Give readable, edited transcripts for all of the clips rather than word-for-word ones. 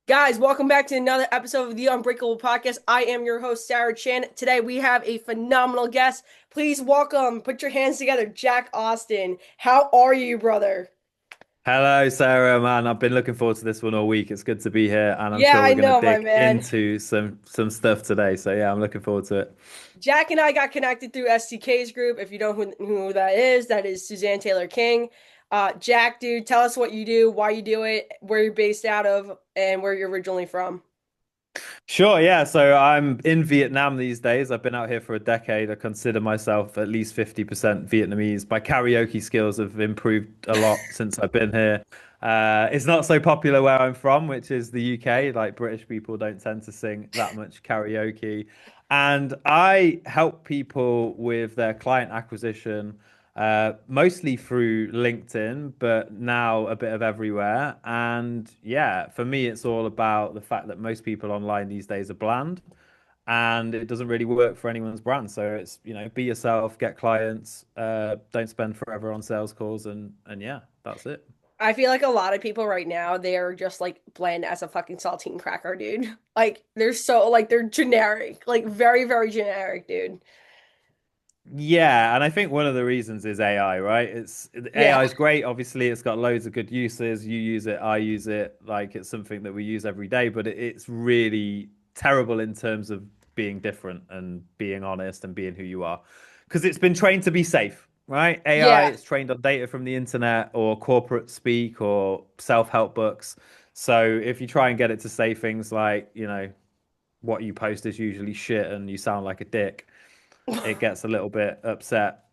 Guys, welcome back to another episode of the Unbreakable Podcast. I am your host, Sarah Chan. Today we have a phenomenal guest. Please welcome, put your hands together, Jack Austin. How are you, brother? Hello, Sarah, man. I've been looking forward to this one all week. It's good to be here, and I'm Yeah, sure I we're going to know, my dig man. into some stuff today. So yeah, I'm looking forward to it. Jack and I got connected through STK's group. If you know who that is Suzanne Taylor King. Jack, dude, tell us what you do, why you do it, where you're based out of, and where you're originally from. Sure, yeah. So I'm in Vietnam these days. I've been out here for a decade. I consider myself at least 50% Vietnamese. My karaoke skills have improved a lot since I've been here. It's not so popular where I'm from, which is the UK. Like British people don't tend to sing that much karaoke. And I help people with their client acquisition mostly through LinkedIn, but now a bit of everywhere. And yeah, for me, it's all about the fact that most people online these days are bland and it doesn't really work for anyone's brand. So it's, be yourself, get clients, don't spend forever on sales calls and yeah, that's it. I feel like a lot of people right now, they are just like bland as a fucking saltine cracker, dude. Like they're so like they're generic, like very, very generic, dude. Yeah, and I think one of the reasons is AI, right? It's Yeah. AI is great. Obviously, it's got loads of good uses. You use it, I use it. Like it's something that we use every day, but it's really terrible in terms of being different and being honest and being who you are. Because it's been trained to be safe, right? AI, Yeah. it's trained on data from the internet or corporate speak or self-help books. So if you try and get it to say things like, what you post is usually shit and you sound like a dick, it gets a little bit upset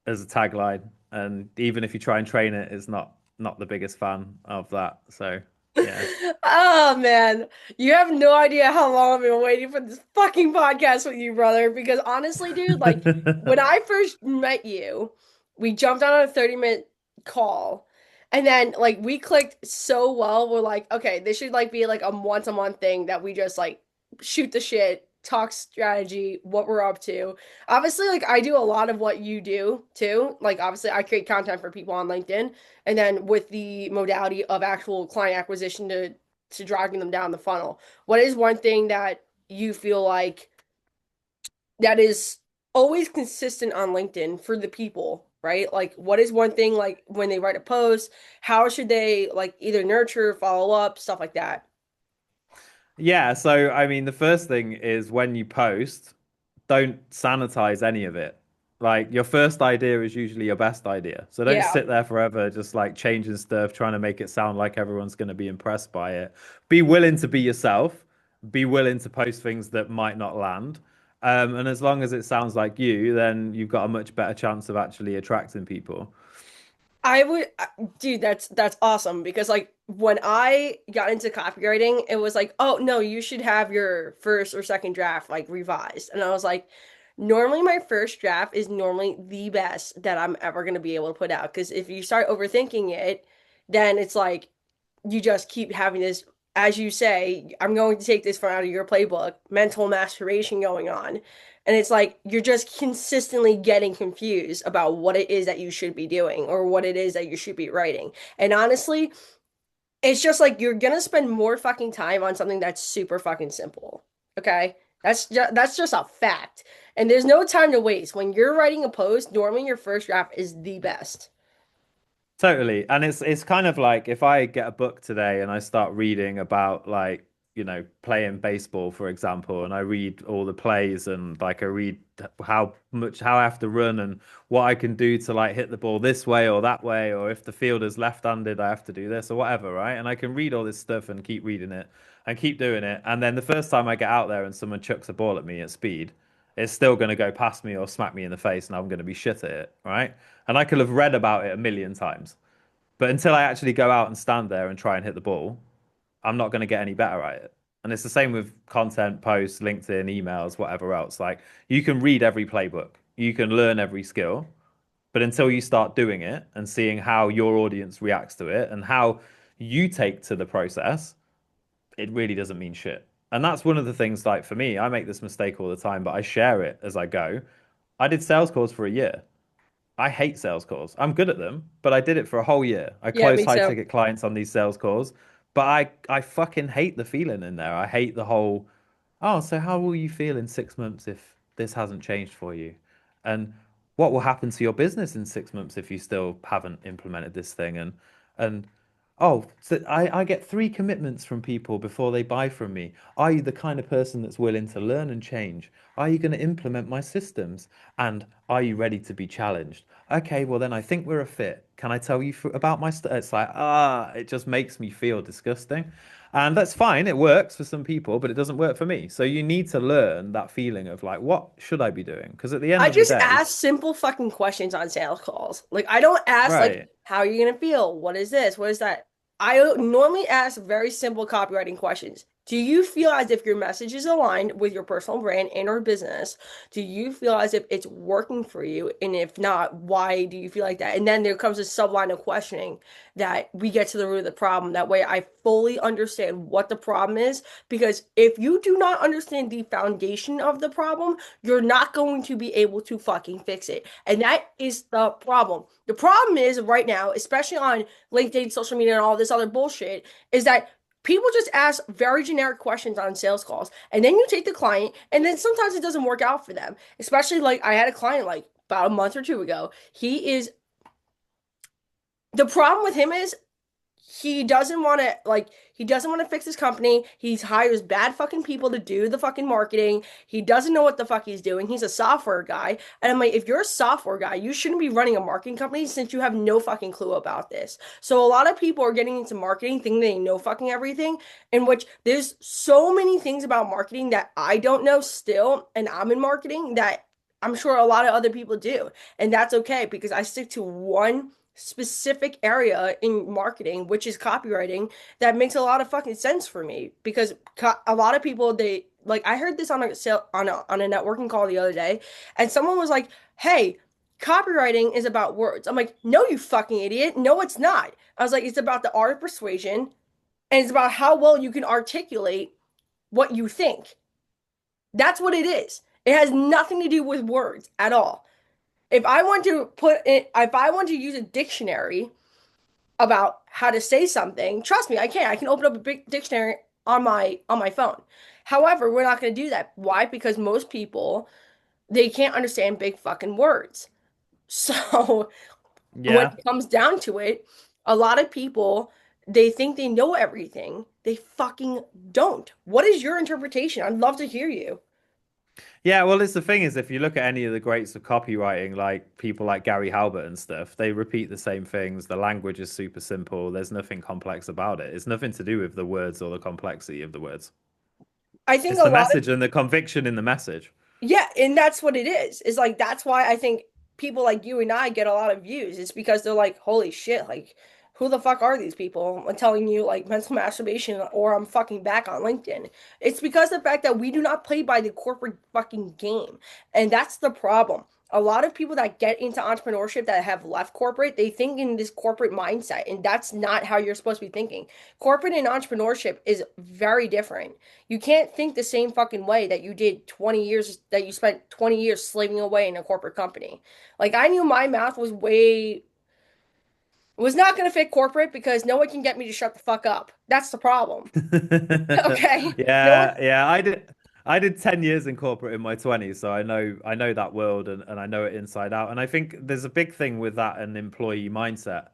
as a tagline. And even if you try and train it, it's not the biggest fan of that. So yeah. Oh man, you have no idea how long I've been waiting for this fucking podcast with you, brother. Because honestly, dude, like when I first met you, we jumped on a 30-minute call, and then like we clicked so well. We're like, okay, this should like be like a once a month thing that we just like shoot the shit, talk strategy, what we're up to. Obviously, like I do a lot of what you do too. Like obviously, I create content for people on LinkedIn. And then with the modality of actual client acquisition to dragging them down the funnel, what is one thing that you feel like that is always consistent on LinkedIn for the people, right? Like what is one thing like when they write a post, how should they like either nurture, follow up, stuff like that? Yeah, so I mean the first thing is when you post, don't sanitize any of it. Like your first idea is usually your best idea. So don't Yeah. sit there forever just like changing stuff, trying to make it sound like everyone's going to be impressed by it. Be willing to be yourself. Be willing to post things that might not land. And as long as it sounds like you, then you've got a much better chance of actually attracting people. I would, dude, that's awesome because like when I got into copywriting, it was like, oh no, you should have your first or second draft like revised. And I was like, normally my first draft is normally the best that I'm ever gonna be able to put out. Because if you start overthinking it, then it's like you just keep having this, as you say, I'm going to take this from out of your playbook, mental masturbation going on. And it's like you're just consistently getting confused about what it is that you should be doing or what it is that you should be writing. And honestly, it's just like you're gonna spend more fucking time on something that's super fucking simple. Okay? That's just a fact. And there's no time to waste. When you're writing a post, normally your first draft is the best. Totally. And it's kind of like if I get a book today and I start reading about like, playing baseball, for example, and I read all the plays and like I read how I have to run and what I can do to like hit the ball this way or that way, or if the fielder's left-handed, I have to do this or whatever, right? And I can read all this stuff and keep reading it and keep doing it. And then the first time I get out there and someone chucks a ball at me at speed, it's still going to go past me or smack me in the face and I'm going to be shit at it, right? And I could have read about it a million times. But until I actually go out and stand there and try and hit the ball, I'm not going to get any better at it. And it's the same with content, posts, LinkedIn, emails, whatever else. Like you can read every playbook, you can learn every skill, but until you start doing it and seeing how your audience reacts to it and how you take to the process, it really doesn't mean shit. And that's one of the things, like for me, I make this mistake all the time, but I share it as I go. I did sales calls for a year. I hate sales calls. I'm good at them, but I did it for a whole year. I Yeah, closed me high too. ticket clients on these sales calls, But I fucking hate the feeling in there. I hate the whole, oh, so how will you feel in 6 months if this hasn't changed for you? And what will happen to your business in 6 months if you still haven't implemented this thing? And oh, so I get three commitments from people before they buy from me. Are you the kind of person that's willing to learn and change? Are you going to implement my systems? And are you ready to be challenged? Okay, well then I think we're a fit. Can I tell you about my stuff? It's like, it just makes me feel disgusting. And that's fine. It works for some people, but it doesn't work for me. So you need to learn that feeling of like, what should I be doing? Because at the end I of the just day, ask simple fucking questions on sales calls. Like I don't ask like right. how are you gonna feel? What is this? What is that? I normally ask very simple copywriting questions. Do you feel as if your message is aligned with your personal brand and or business? Do you feel as if it's working for you? And if not, why do you feel like that? And then there comes a subline of questioning that we get to the root of the problem. That way I fully understand what the problem is. Because if you do not understand the foundation of the problem, you're not going to be able to fucking fix it. And that is the problem. The problem is right now, especially on LinkedIn, social media, and all this other bullshit, is that people just ask very generic questions on sales calls. And then you take the client, and then sometimes it doesn't work out for them. Especially like I had a client like about a month or two ago. The problem with him is he doesn't want to fix his company. He hires bad fucking people to do the fucking marketing. He doesn't know what the fuck he's doing. He's a software guy. And I'm like, if you're a software guy, you shouldn't be running a marketing company since you have no fucking clue about this. So a lot of people are getting into marketing thinking they know fucking everything, in which there's so many things about marketing that I don't know still, and I'm in marketing that I'm sure a lot of other people do. And that's okay because I stick to one specific area in marketing, which is copywriting, that makes a lot of fucking sense for me because a lot of people they like I heard this on a sale on a networking call the other day, and someone was like, "Hey, copywriting is about words." I'm like, "No, you fucking idiot. No, it's not." I was like, "It's about the art of persuasion, and it's about how well you can articulate what you think." That's what it is. It has nothing to do with words at all. If I want to use a dictionary about how to say something, trust me, I can. I can open up a big dictionary on my phone. However, we're not going to do that. Why? Because most people they can't understand big fucking words. So when Yeah. it comes down to it, a lot of people they think they know everything. They fucking don't. What is your interpretation? I'd love to hear you. Yeah, well, it's the thing is, if you look at any of the greats of copywriting, like people like Gary Halbert and stuff, they repeat the same things. The language is super simple. There's nothing complex about it. It's nothing to do with the words or the complexity of the words. I think It's a the lot message and the conviction in the message. Yeah, and that's what it is. Is like that's why I think people like you and I get a lot of views. It's because they're like, holy shit, like who the fuck are these people? I'm telling you like mental masturbation or I'm fucking back on LinkedIn. It's because of the fact that we do not play by the corporate fucking game. And that's the problem. A lot of people that get into entrepreneurship that have left corporate, they think in this corporate mindset, and that's not how you're supposed to be thinking. Corporate and entrepreneurship is very different. You can't think the same fucking way that you did 20 years, that you spent 20 years slaving away in a corporate company. Like I knew my math was not going to fit corporate because no one can get me to shut the fuck up. That's the problem. Okay. No one. Yeah. I did 10 years in corporate in my 20s, so I know that world and I know it inside out. And I think there's a big thing with that and employee mindset.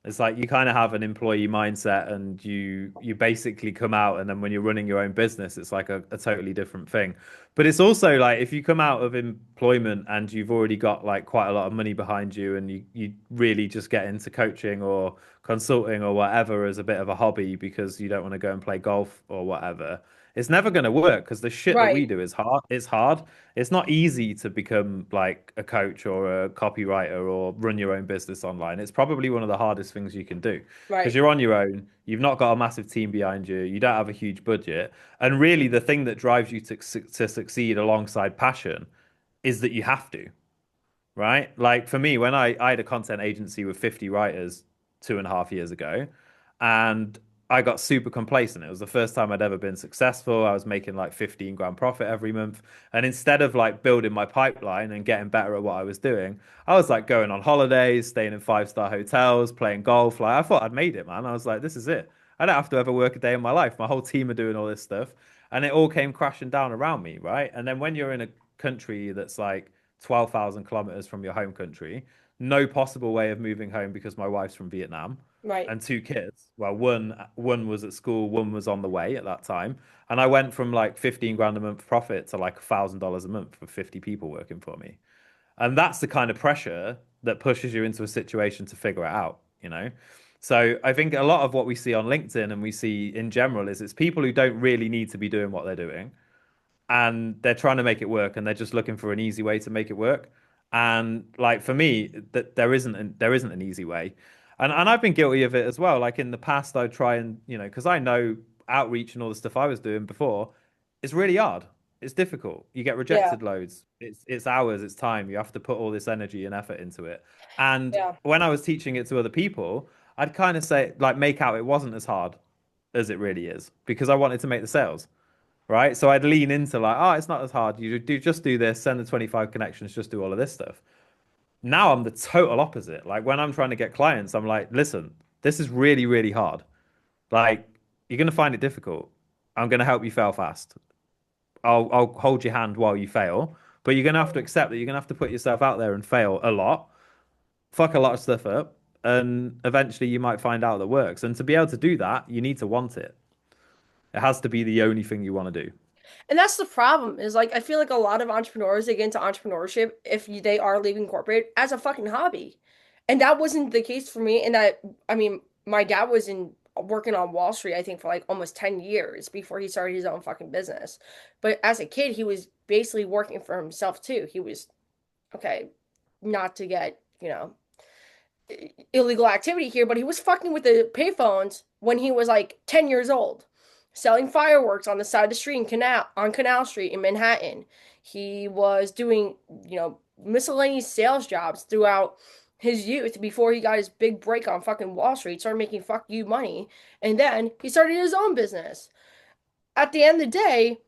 It's like you kind of have an employee mindset and you basically come out and then when you're running your own business, it's like a totally different thing. But it's also like if you come out of employment and you've already got like quite a lot of money behind you and you really just get into coaching or consulting or whatever as a bit of a hobby because you don't want to go and play golf or whatever, it's never going to work because the shit that we Right. do is hard. It's hard. It's not easy to become like a coach or a copywriter or run your own business online. It's probably one of the hardest things you can do because Right. you're on your own. You've not got a massive team behind you. You don't have a huge budget. And really, the thing that drives you to succeed alongside passion is that you have to, right? Like for me, when I had a content agency with 50 writers 2.5 years ago, and I got super complacent. It was the first time I'd ever been successful. I was making like 15 grand profit every month. And instead of like building my pipeline and getting better at what I was doing, I was like going on holidays, staying in five-star hotels, playing golf. Like I thought I'd made it, man. I was like, this is it. I don't have to ever work a day in my life. My whole team are doing all this stuff, and it all came crashing down around me, right? And then when you're in a country that's like 12,000 kilometers from your home country, no possible way of moving home because my wife's from Vietnam Right. and two kids. Well, one was at school, one was on the way at that time. And I went from like 15 grand a month profit to like $1,000 a month for 50 people working for me. And that's the kind of pressure that pushes you into a situation to figure it out, you know? So I think a lot of what we see on LinkedIn and we see in general is it's people who don't really need to be doing what they're doing and they're trying to make it work and they're just looking for an easy way to make it work. And like for me, that there isn't an easy way. And I've been guilty of it as well. Like in the past, I'd try and, because I know outreach and all the stuff I was doing before, it's really hard. It's difficult. You get Yeah. rejected loads. It's hours, it's time. You have to put all this energy and effort into it. And Yeah. when I was teaching it to other people, I'd kind of say like make out it wasn't as hard as it really is because I wanted to make the sales, right? So I'd lean into like, oh, it's not as hard. You do just do this, send the 25 connections, just do all of this stuff. Now I'm the total opposite. Like when I'm trying to get clients, I'm like, listen, this is really, really hard. Like you're gonna find it difficult. I'm gonna help you fail fast. I'll hold your hand while you fail, but you're gonna have to accept that you're gonna have to put yourself out there and fail a lot, fuck a lot of stuff up, and eventually you might find out that works. And to be able to do that, you need to want it. It has to be the only thing you want to do. And that's the problem is like I feel like a lot of entrepreneurs they get into entrepreneurship if they are leaving corporate as a fucking hobby. And that wasn't the case for me. And that I mean, my dad was in working on Wall Street, I think, for like almost 10 years before he started his own fucking business. But as a kid, he was basically working for himself too. He was okay, not to get, illegal activity here, but he was fucking with the payphones when he was like 10 years old, selling fireworks on the side of the street in Canal Street in Manhattan. He was doing, miscellaneous sales jobs throughout his youth before he got his big break on fucking Wall Street, started making fuck you money, and then he started his own business. At the end of the day,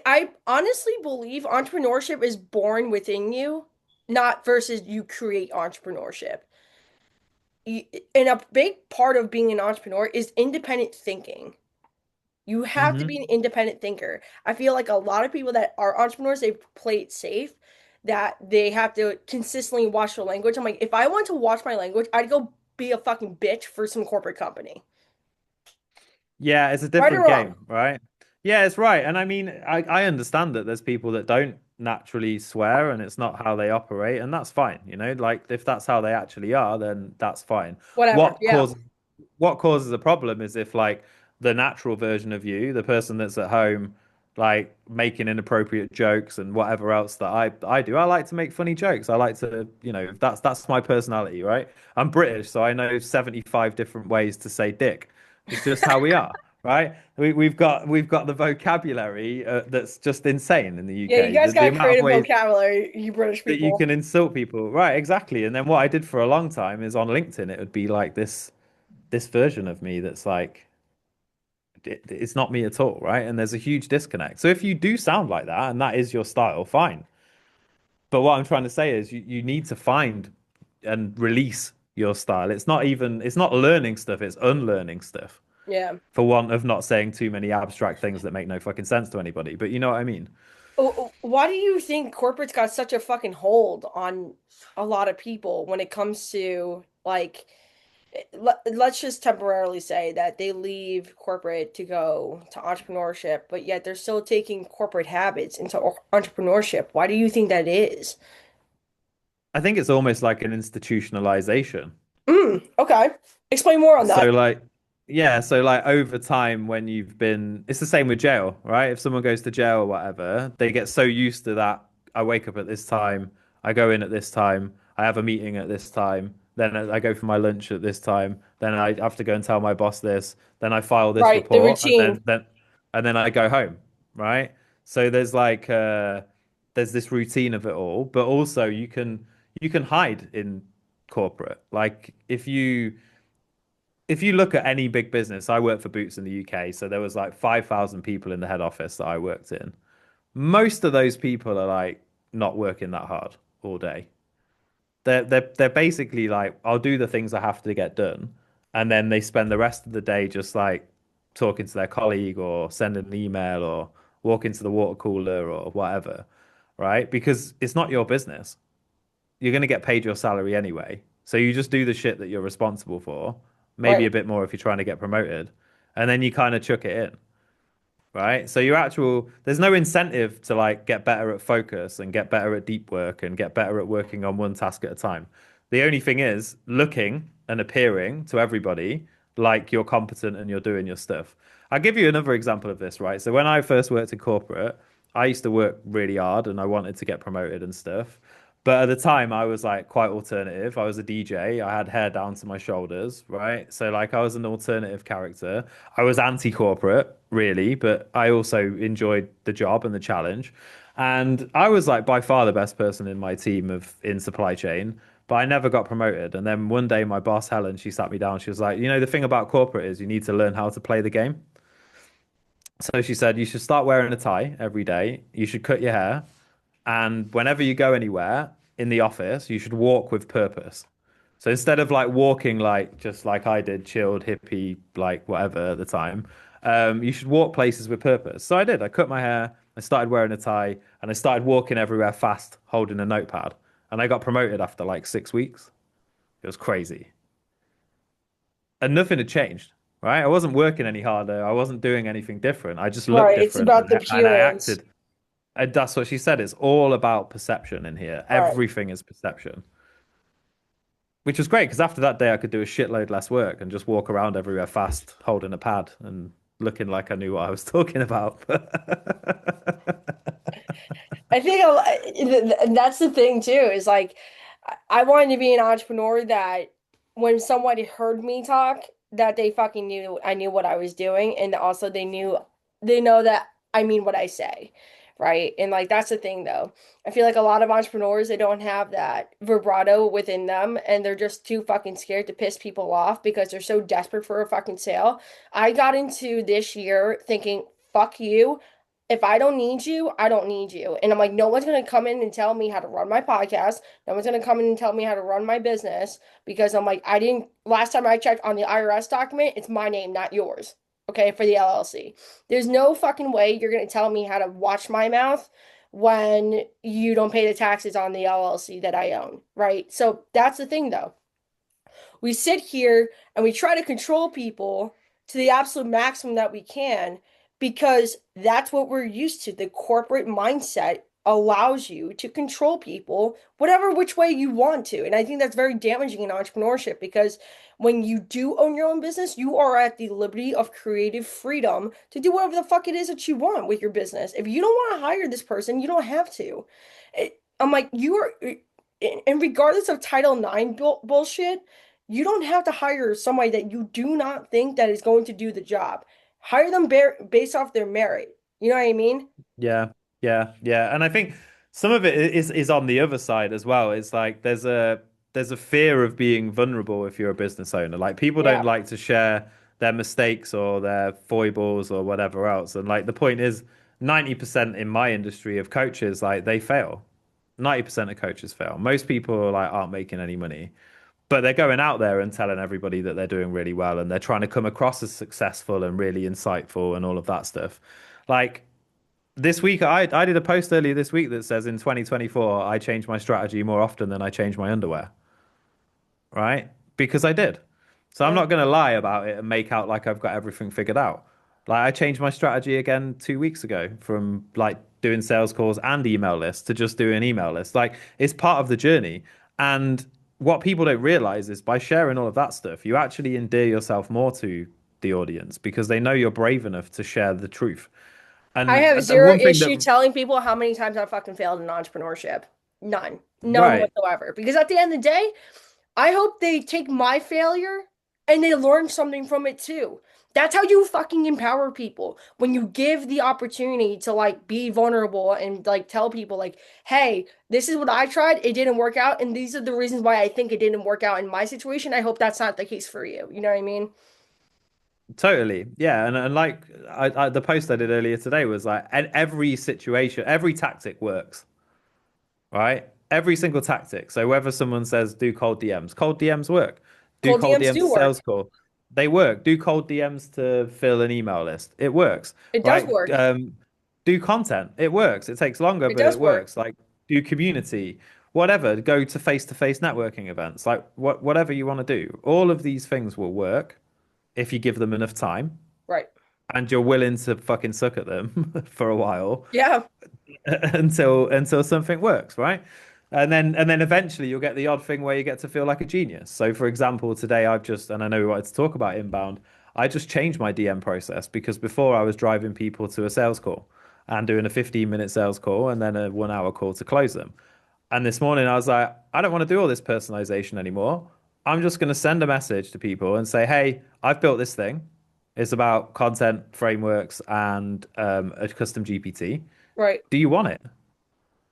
I honestly believe entrepreneurship is born within you, not versus you create entrepreneurship. And a big part of being an entrepreneur is independent thinking. You have to be Hmm. an independent thinker. I feel like a lot of people that are entrepreneurs, they play it safe, that they have to consistently watch their language. I'm like, if I want to watch my language, I'd go be a fucking bitch for some corporate company. Yeah, it's a Right or different wrong? game, right? Yeah, it's right. And I mean, I understand that there's people that don't naturally swear and it's not how they operate, and that's fine, like if that's how they actually are, then that's fine. Whatever. What Yeah. causes what causes a problem is if like the natural version of you, the person that's at home, like making inappropriate jokes and whatever else that I do. I like to make funny jokes. I like to, that's my personality, right? I'm British, so I know 75 different ways to say dick. It's just how we are, right? We've got the vocabulary that's just insane in the Yeah, you UK. guys The got a amount of creative ways vocabulary, you British that you people. can insult people, right? Exactly. And then what I did for a long time is on LinkedIn, it would be like this version of me that's like it's not me at all, right? And there's a huge disconnect. So if you do sound like that and that is your style, fine. But what I'm trying to say is you need to find and release your style. It's not learning stuff, it's unlearning stuff. Yeah. For want of not saying too many abstract things that make no fucking sense to anybody. But you know what I mean? Why do you think corporate's got such a fucking hold on a lot of people when it comes to like let's just temporarily say that they leave corporate to go to entrepreneurship, but yet they're still taking corporate habits into entrepreneurship. Why do you think that is? I think it's almost like an institutionalization. Okay. Explain more on So that. like so like over time when it's the same with jail, right? If someone goes to jail or whatever, they get so used to that. I wake up at this time, I go in at this time, I have a meeting at this time, then I go for my lunch at this time, then I have to go and tell my boss this, then I file this Right, the report, and routine. then I go home, right? So there's this routine of it all, but also you can hide in corporate. Like if you look at any big business, I worked for Boots in the UK, so there was like 5,000 people in the head office that I worked in. Most of those people are like not working that hard all day. They're basically like, I'll do the things I have to get done, and then they spend the rest of the day just like talking to their colleague or sending an email or walking to the water cooler or whatever, right? Because it's not your business. You're going to get paid your salary anyway. So you just do the shit that you're responsible for, maybe Right. a bit more if you're trying to get promoted, and then you kind of chuck it in, right? So your actual, there's no incentive to like get better at focus and get better at deep work and get better at working on one task at a time. The only thing is looking and appearing to everybody like you're competent and you're doing your stuff. I'll give you another example of this, right? So when I first worked in corporate, I used to work really hard and I wanted to get promoted and stuff. But at the time, I was like quite alternative. I was a DJ. I had hair down to my shoulders, right? So like I was an alternative character. I was anti-corporate, really, but I also enjoyed the job and the challenge. And I was like by far the best person in my team of in supply chain, but I never got promoted. And then one day, my boss Helen, she sat me down. She was like, the thing about corporate is you need to learn how to play the game. So she said you should start wearing a tie every day. You should cut your hair. And whenever you go anywhere in the office, you should walk with purpose. So instead of like walking like just like I did, chilled, hippie, like whatever at the time, you should walk places with purpose. So I did. I cut my hair, I started wearing a tie, and I started walking everywhere fast, holding a notepad. And I got promoted after like 6 weeks. It was crazy. And nothing had changed, right? I wasn't working any harder. I wasn't doing anything different. I just looked Right. It's different about and, the and I appearance. acted. And that's what she said. It's all about perception in here. Right. Everything is perception, which was great because after that day, I could do a shitload less work and just walk around everywhere fast, holding a pad and looking like I knew what I was talking about. I think and that's the thing too, is like I wanted to be an entrepreneur that when somebody heard me talk, that they fucking knew I knew what I was doing, and also they know that I mean what I say, right? And like that's the thing though. I feel like a lot of entrepreneurs they don't have that vibrato within them, and they're just too fucking scared to piss people off because they're so desperate for a fucking sale. I got into this year thinking, fuck you. If I don't need you, I don't need you. And I'm like, no one's going to come in and tell me how to run my podcast. No one's going to come in and tell me how to run my business because I'm like, I didn't, last time I checked on the IRS document, it's my name, not yours. Okay, for the LLC. There's no fucking way you're going to tell me how to watch my mouth when you don't pay the taxes on the LLC that I own, right? So that's the thing though. We sit here and we try to control people to the absolute maximum that we can because that's what we're used to. The corporate mindset allows you to control people whatever which way you want to. And I think that's very damaging in entrepreneurship because when you do own your own business, you are at the liberty of creative freedom to do whatever the fuck it is that you want with your business. If you don't want to hire this person, you don't have to. I'm like, you are, and regardless of Title IX bullshit, you don't have to hire somebody that you do not think that is going to do the job. Hire them based off their merit. You know what I mean? Yeah, yeah, yeah. And I think some of it is on the other side as well. It's like there's a fear of being vulnerable if you're a business owner. Like people don't Yeah. like to share their mistakes or their foibles or whatever else. And like the point is 90% in my industry of coaches, like they fail. 90% of coaches fail. Most people like aren't making any money, but they're going out there and telling everybody that they're doing really well and they're trying to come across as successful and really insightful and all of that stuff. Like this week, I did a post earlier this week that says in 2024, I change my strategy more often than I change my underwear, right? Because I did. So I'm Yeah. not going to lie about it and make out like I've got everything figured out. Like I changed my strategy again 2 weeks ago from like doing sales calls and email lists to just doing email lists. Like it's part of the journey. And what people don't realize is by sharing all of that stuff, you actually endear yourself more to the audience because they know you're brave enough to share the truth. I And have the zero one thing that issue telling people how many times I fucking failed in entrepreneurship. None. None right. whatsoever. Because at the end of the day, I hope they take my failure and they learn something from it too. That's how you fucking empower people. When you give the opportunity to like be vulnerable and like tell people like, "Hey, this is what I tried. It didn't work out and these are the reasons why I think it didn't work out in my situation. I hope that's not the case for you." You know what I mean? Totally. Yeah. And like the post I did earlier today was like every situation, every tactic works, right? Every single tactic. So whether someone says do cold DMs work. Do Cold cold DMs DMs do to sales work. call. They work. Do cold DMs to fill an email list. It works, It does right? work. Do content. It works. It takes longer, It but does it work. works. Like do community, whatever. Go to face-to-face networking events. Like whatever you want to do. All of these things will work if you give them enough time Right. and you're willing to fucking suck at them for a while. Yeah. Until something works, right? And then eventually you'll get the odd thing where you get to feel like a genius. So for example, today I've just and I know we wanted to talk about inbound. I just changed my DM process because before I was driving people to a sales call and doing a 15-minute sales call and then a 1 hour call to close them. And this morning I was like, I don't want to do all this personalization anymore. I'm just going to send a message to people and say, hey, I've built this thing. It's about content frameworks and a custom GPT. Right. Do you want it?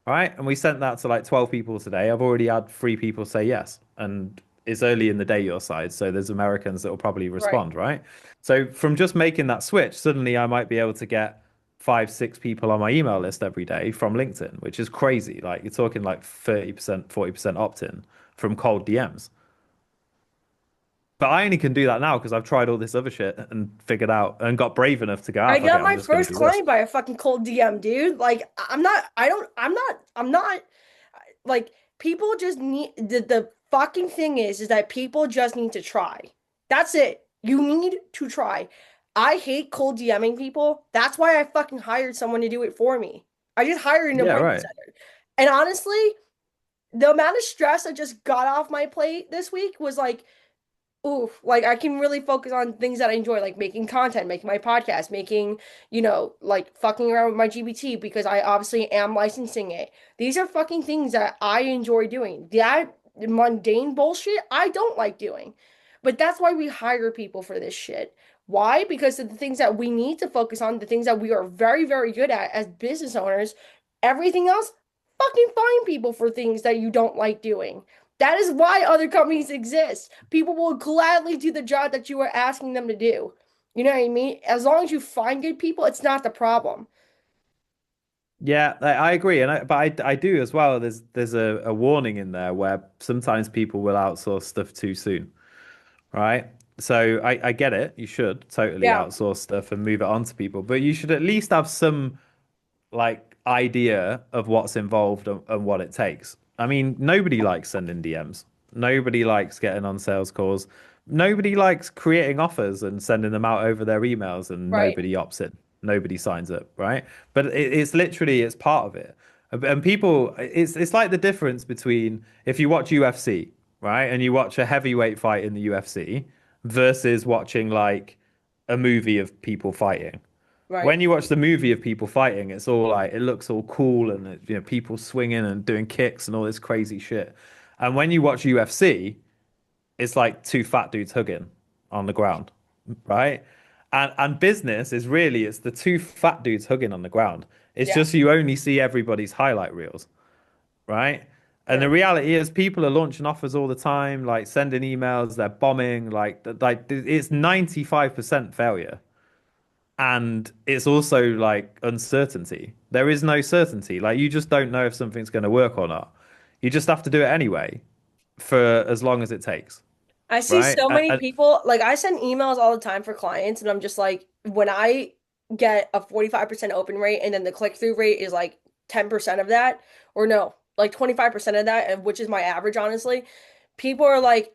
Right. And we sent that to like 12 people today. I've already had 3 people say yes. And it's early in the day your side. So there's Americans that will probably Right. respond. Right. So from just making that switch, suddenly I might be able to get 5, 6 people on my email list every day from LinkedIn, which is crazy. Like you're talking like 30%, 40% opt-in from cold DMs. But I only can do that now because I've tried all this other shit and figured out and got brave enough to go, ah, I fuck it, got I'm my just going to first do this. client by a fucking cold DM, dude. Like, I'm not, like, people just need, the fucking thing is that people just need to try. That's it. You need to try. I hate cold DMing people. That's why I fucking hired someone to do it for me. I just hired an Yeah, appointment right. setter. And honestly, the amount of stress I just got off my plate this week was like, oof, like I can really focus on things that I enjoy, like making content, making my podcast, making, like fucking around with my GBT because I obviously am licensing it. These are fucking things that I enjoy doing. That mundane bullshit I don't like doing. But that's why we hire people for this shit. Why? Because of the things that we need to focus on, the things that we are very, very good at as business owners. Everything else, fucking find people for things that you don't like doing. That is why other companies exist. People will gladly do the job that you are asking them to do. You know what I mean? As long as you find good people, it's not the problem. Yeah, I agree, but I do as well. There's a warning in there where sometimes people will outsource stuff too soon, right? So I get it. You should totally Yeah, outsource stuff and move it on to people, but you should at least have some like idea of what's involved and what it takes. I mean, nobody likes sending DMs. Nobody likes getting on sales calls. Nobody likes creating offers and sending them out over their emails and right, nobody opts in. Nobody signs up, right? But it's literally it's part of it. And people it's like the difference between if you watch UFC, right? And you watch a heavyweight fight in the UFC versus watching like a movie of people fighting. right. When you watch the movie of people fighting, it's all like it looks all cool and people swinging and doing kicks and all this crazy shit. And when you watch UFC, it's like two fat dudes hugging on the ground, right? And business is really it's the two fat dudes hugging on the ground. It's Yeah, just you only see everybody's highlight reels, right? And yeah. the reality is people are launching offers all the time, like sending emails, they're bombing, like it's 95% failure. And it's also like uncertainty. There is no certainty. Like you just don't know if something's going to work or not. You just have to do it anyway for as long as it takes, I see right? so many people, like I send emails all the time for clients, and I'm just like, when I get a 45% open rate and then the click-through rate is like 10% of that, or no, like 25% of that, and which is my average, honestly, people are like,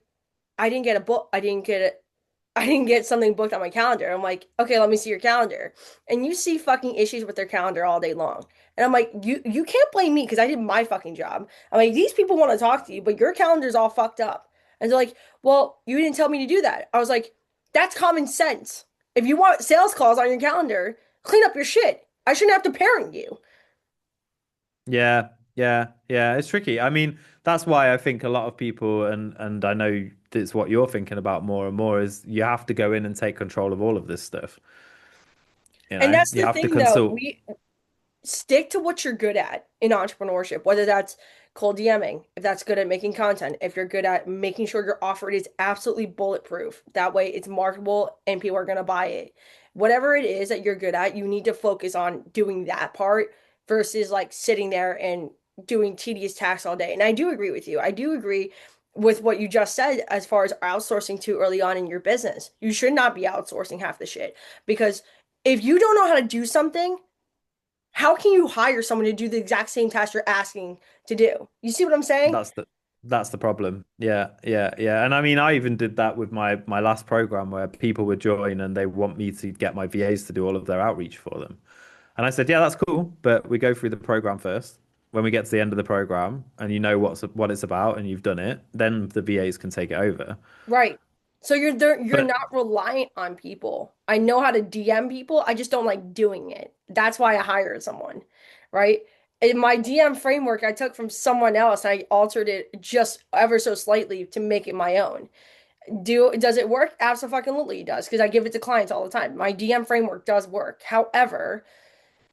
I didn't get a book, I didn't get something booked on my calendar. I'm like, okay, let me see your calendar. And you see fucking issues with their calendar all day long. And I'm like, you can't blame me because I did my fucking job. I'm like, these people want to talk to you, but your calendar's all fucked up. And they're like, well, you didn't tell me to do that. I was like, that's common sense. If you want sales calls on your calendar, clean up your shit. I shouldn't have to parent you. Yeah, yeah. It's tricky. I mean, that's why I think a lot of people, and I know it's what you're thinking about more and more, is you have to go in and take control of all of this stuff. And that's You the have to thing though. consult. We stick to what you're good at in entrepreneurship, whether that's cold DMing, if that's good at making content, if you're good at making sure your offer is absolutely bulletproof. That way it's marketable and people are going to buy it. Whatever it is that you're good at, you need to focus on doing that part versus like sitting there and doing tedious tasks all day. And I do agree with you. I do agree. with what you just said as far as outsourcing too early on in your business. You should not be outsourcing half the shit because if you don't know how to do something, how can you hire someone to do the exact same task you're asking to do? You see what I'm saying? That's the problem. Yeah, yeah, yeah. And I mean, I even did that with my last program where people would join and they want me to get my VAs to do all of their outreach for them. And I said, yeah, that's cool, but we go through the program first. When we get to the end of the program and you know what it's about and you've done it, then the VAs can take it over. Right. So you're there, you're But not reliant on people. I know how to DM people. I just don't like doing it. That's why I hired someone, right? In my DM framework, I took from someone else. I altered it just ever so slightly to make it my own. Does it work? Absolutely it does because I give it to clients all the time. My DM framework does work. However,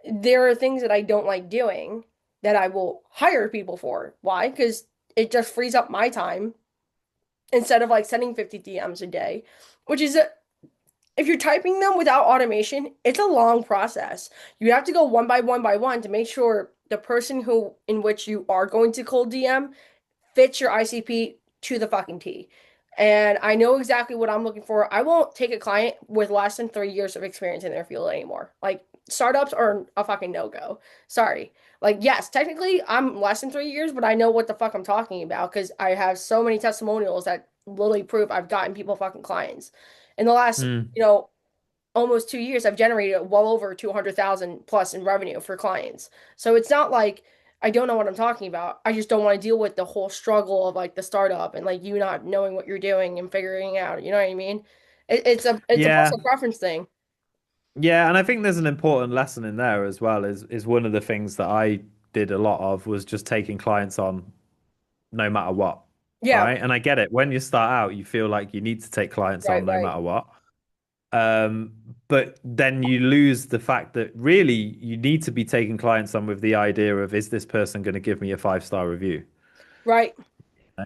there are things that I don't like doing that I will hire people for. Why? Because it just frees up my time instead of like sending 50 DMs a day, which is if you're typing them without automation, it's a long process. You have to go one by one to make sure the person who in which you are going to cold DM fits your ICP to the fucking T. And I know exactly what I'm looking for. I won't take a client with less than 3 years of experience in their field anymore. Like startups are a fucking no-go. Sorry. Like, yes, technically I'm less than 3 years, but I know what the fuck I'm talking about because I have so many testimonials that literally prove I've gotten people fucking clients. In the last, mm, you know, almost 2 years, I've generated well over 200,000 plus in revenue for clients. So it's not like I don't know what I'm talking about. I just don't want to deal with the whole struggle of like the startup and like you not knowing what you're doing and figuring out. You know what I mean? It's a yeah, personal preference thing. yeah, and I think there's an important lesson in there as well. Is one of the things that I did a lot of was just taking clients on no matter what, Yeah, right? And I get it. When you start out, you feel like you need to take clients right, on no right, matter what. Um, but then you lose the fact that really you need to be taking clients on with the idea of, is this person going to give me a 5-star review? right. You know?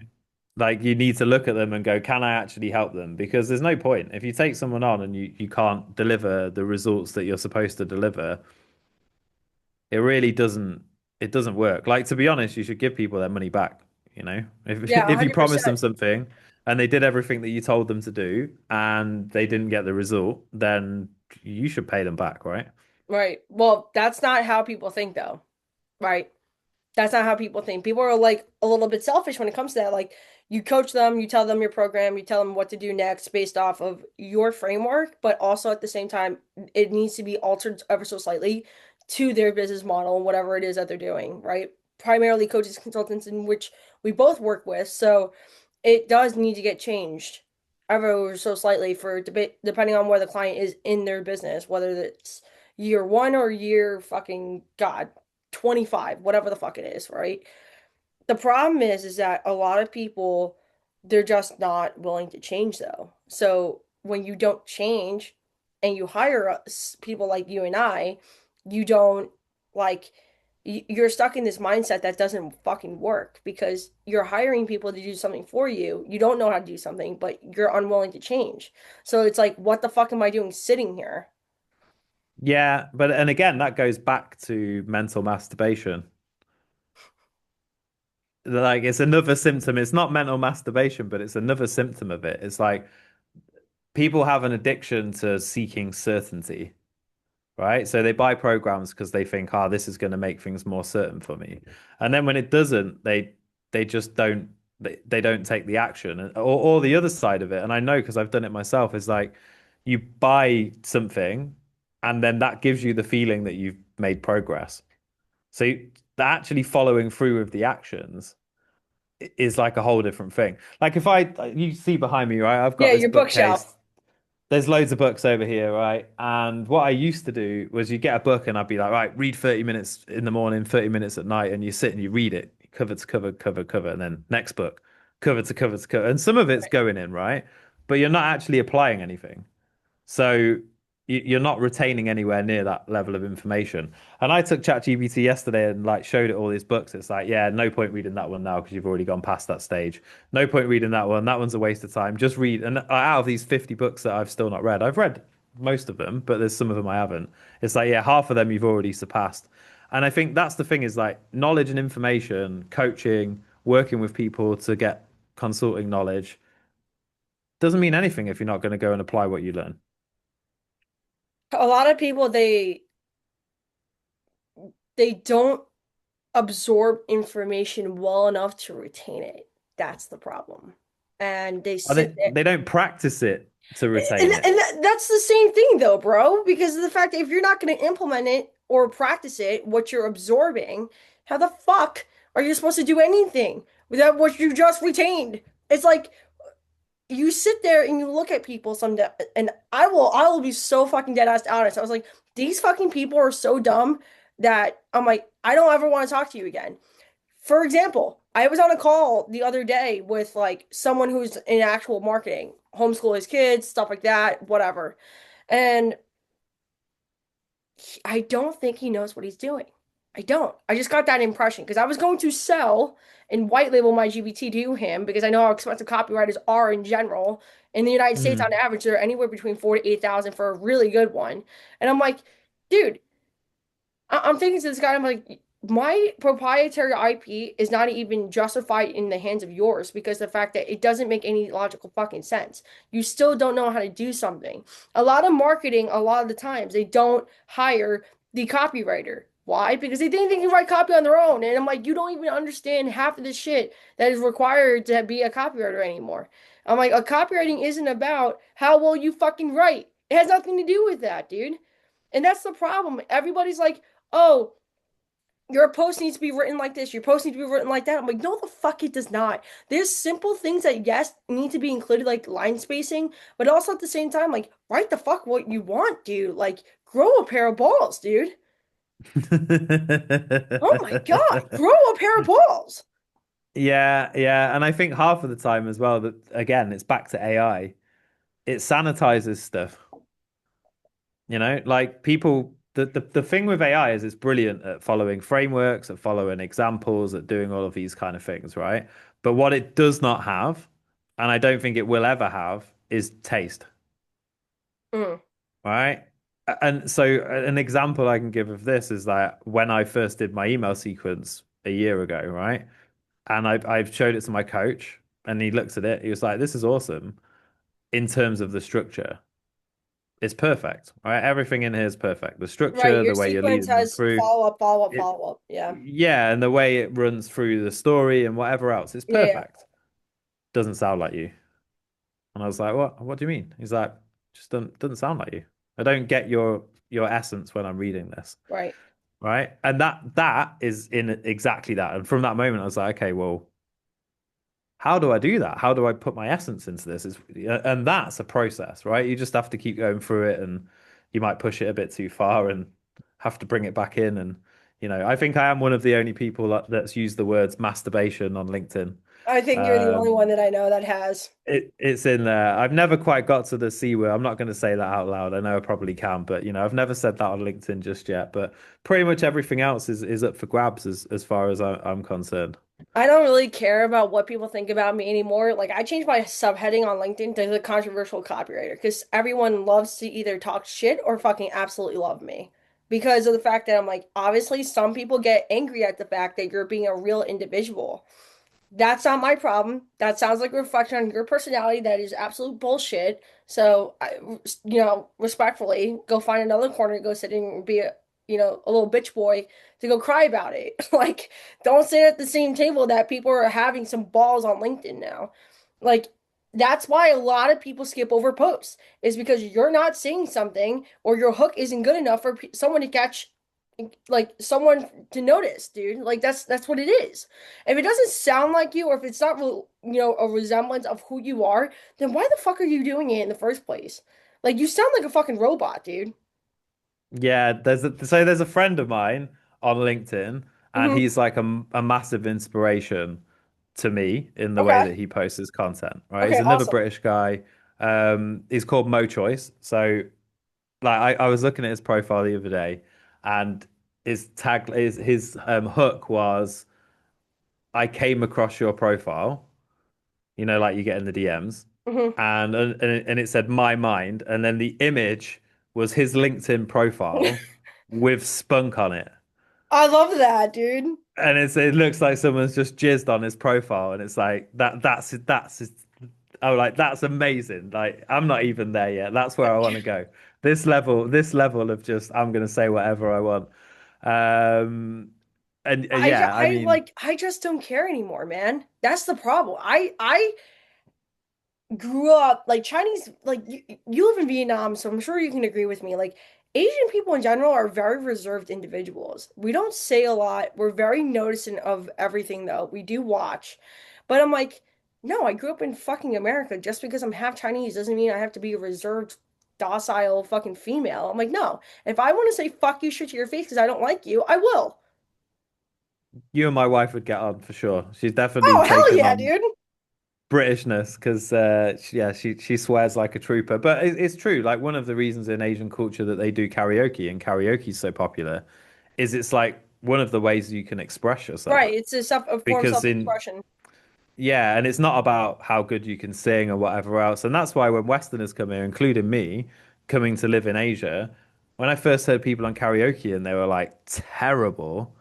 Like you need to look at them and go, can I actually help them? Because there's no point. If you take someone on and you can't deliver the results that you're supposed to deliver, it really doesn't work. Like to be honest, you should give people their money back, you know? If Yeah, if you promise them 100%. something and they did everything that you told them to do and they didn't get the result, then you should pay them back, right? Right. Well, that's not how people think though. Right. That's not how people think. People are like a little bit selfish when it comes to that. Like you coach them, you tell them your program, you tell them what to do next based off of your framework, but also at the same time, it needs to be altered ever so slightly to their business model and whatever it is that they're doing, right? Primarily coaches, consultants, in which we both work with. So it does need to get changed ever so slightly for debate, depending on where the client is in their business, whether it's year one or year fucking God 25, whatever the fuck it is, right? The problem is that a lot of people they're just not willing to change though. So when you don't change and you hire people like you and I, you don't like you're stuck in this mindset that doesn't fucking work because you're hiring people to do something for you. You don't know how to do something, but you're unwilling to change. So it's like, what the fuck am I doing sitting here? Yeah, but and again, that goes back to mental masturbation. Like it's another symptom. It's not mental masturbation, but it's another symptom of it. It's like people have an addiction to seeking certainty, right? So they buy programs because they think, "Ah, this is going to make things more certain for me." And then when it doesn't, they just don't don't take the action. Or the other side of it, and I know because I've done it myself, is like you buy something and then that gives you the feeling that you've made progress. So actually following through with the actions is like a whole different thing. Like if you see behind me, right? I've got Yeah, this your bookshelf. bookcase. There's loads of books over here, right? And what I used to do was you get a book and I'd be like, right, read 30 minutes in the morning, 30 minutes at night, and you sit and you read it, cover to cover, cover, cover, and then next book, cover to cover to cover. And some of it's going in, right? But you're not actually applying anything. So you're not retaining anywhere near that level of information. And I took ChatGPT yesterday and like showed it all these books. It's like, yeah, no point reading that one now because you've already gone past that stage. No point reading that one. That one's a waste of time. Just read. And out of these 50 books that I've still not read, I've read most of them, but there's some of them I haven't. It's like, yeah, half of them you've already surpassed. And I think that's the thing is like knowledge and information, coaching, working with people to get consulting knowledge doesn't mean anything if you're not going to go and apply what you learn. A lot of people they don't absorb information well enough to retain it. That's the problem. And they Or sit there. they don't practice it to And, retain it. and that's the same thing though, bro, because of the fact that if you're not going to implement it or practice it, what you're absorbing, how the fuck are you supposed to do anything without what you just retained? It's like you sit there and you look at people some and I will be so fucking dead ass honest. I was like, these fucking people are so dumb that I'm like, I don't ever want to talk to you again. For example, I was on a call the other day with like someone who's in actual marketing, homeschool his kids, stuff like that, whatever. And I don't think he knows what he's doing. I don't. I just got that impression because I was going to sell and white label my GBT to him because I know how expensive copywriters are in general. In the United States, on Mm. average, they're anywhere between 4 to 8,000 for a really good one. And I'm like, dude, I'm thinking to this guy, I'm like, my proprietary IP is not even justified in the hands of yours because the fact that it doesn't make any logical fucking sense. You still don't know how to do something. A lot of marketing, a lot of the times, they don't hire the copywriter. Why? Because they think they can write copy on their own. And I'm like, you don't even understand half of the shit that is required to be a copywriter anymore. I'm like, a copywriting isn't about how well you fucking write. It has nothing to do with that, dude. And that's the problem. Everybody's like, oh, your post needs to be written like this. Your post needs to be written like that. I'm like, no, the fuck it does not. There's simple things that, yes, need to be included, like line spacing, but also at the same time, like, write the fuck what you want, dude. Like, grow a pair of balls, dude. Oh my God, grow a pair of balls. Yeah, yeah. And I think half of the time as well that again, it's back to AI. It sanitizes stuff. Like people the thing with AI is it's brilliant at following frameworks, at following examples, at doing all of these kind of things, right? But what it does not have, and I don't think it will ever have, is taste, Mm, right? And so an example I can give of this is that when I first did my email sequence a year ago, right? And I've showed it to my coach and he looked at it, he was like, this is awesome in terms of the structure. It's perfect, right? Everything in here is perfect. The right, structure, your the way you're sequence leading them has through follow up, follow up, it, follow up. Yeah. yeah, and the way it runs through the story and whatever else, it's Yeah, yeah. perfect. Doesn't sound like you. And I was like, what? What do you mean? He's like, just doesn't sound like you. I don't get your essence when I'm reading this, Right. right? And that is in exactly that. And from that moment, I was like, okay, well, how do I do that? How do I put my essence into this? And that's a process, right? You just have to keep going through it, and you might push it a bit too far and have to bring it back in. And I think I am one of the only people that's used the words masturbation on LinkedIn. I think you're the only one Um, that I know that has. it's in there. I've never quite got to the C word. I'm not going to say that out loud. I know I probably can, but I've never said that on LinkedIn just yet. But pretty much everything else is up for grabs as far as I'm concerned. I don't really care about what people think about me anymore. Like I changed my subheading on LinkedIn to the controversial copywriter because everyone loves to either talk shit or fucking absolutely love me. Because of the fact that I'm like, obviously some people get angry at the fact that you're being a real individual. That's not my problem. That sounds like a reflection on your personality. That is absolute bullshit. So, respectfully, go find another corner to go sit in and be a little bitch boy to go cry about it. Like, don't sit at the same table that people are having some balls on LinkedIn now. Like, that's why a lot of people skip over posts is because you're not saying something or your hook isn't good enough for someone to catch like someone to notice, dude. Like that's what it is. If it doesn't sound like you, or if it's not, a resemblance of who you are, then why the fuck are you doing it in the first place? Like you sound like a fucking robot, dude. Yeah, there's a friend of mine on LinkedIn, and Hmm. he's like a massive inspiration to me in the way Okay. that he posts his content, right? Okay. He's another Awesome. British guy. He's called Mo Choice. So like I was looking at his profile the other day, and his hook was I came across your profile, like you get in the DMs, Hmm. and it said my mind, and then the image was his LinkedIn profile with spunk on it. I love that, dude. And it looks like someone's just jizzed on his profile, and it's like oh, like that's amazing. Like I'm not even there yet. That's where I want to go. This level of just I'm gonna say whatever I want. Um, and yeah, I mean, I just don't care anymore, man. That's the problem. I grew up like Chinese, like you live in Vietnam, so I'm sure you can agree with me. Like Asian people in general are very reserved individuals. We don't say a lot. We're very noticing of everything though. We do watch. But I'm like, no, I grew up in fucking America. Just because I'm half Chinese doesn't mean I have to be a reserved, docile fucking female. I'm like, no. If I want to say fuck you shit to your face because I don't like you, I will. you and my wife would get on for sure. She's definitely Oh, hell taken yeah, on dude. Britishness because yeah, she swears like a trooper. But it's true. Like one of the reasons in Asian culture that they do karaoke and karaoke is so popular is it's like one of the ways you can express yourself. Right. It's a form of Because in self-expression. yeah, and it's not about how good you can sing or whatever else. And that's why when Westerners come here, including me, coming to live in Asia, when I first heard people on karaoke and they were like terrible,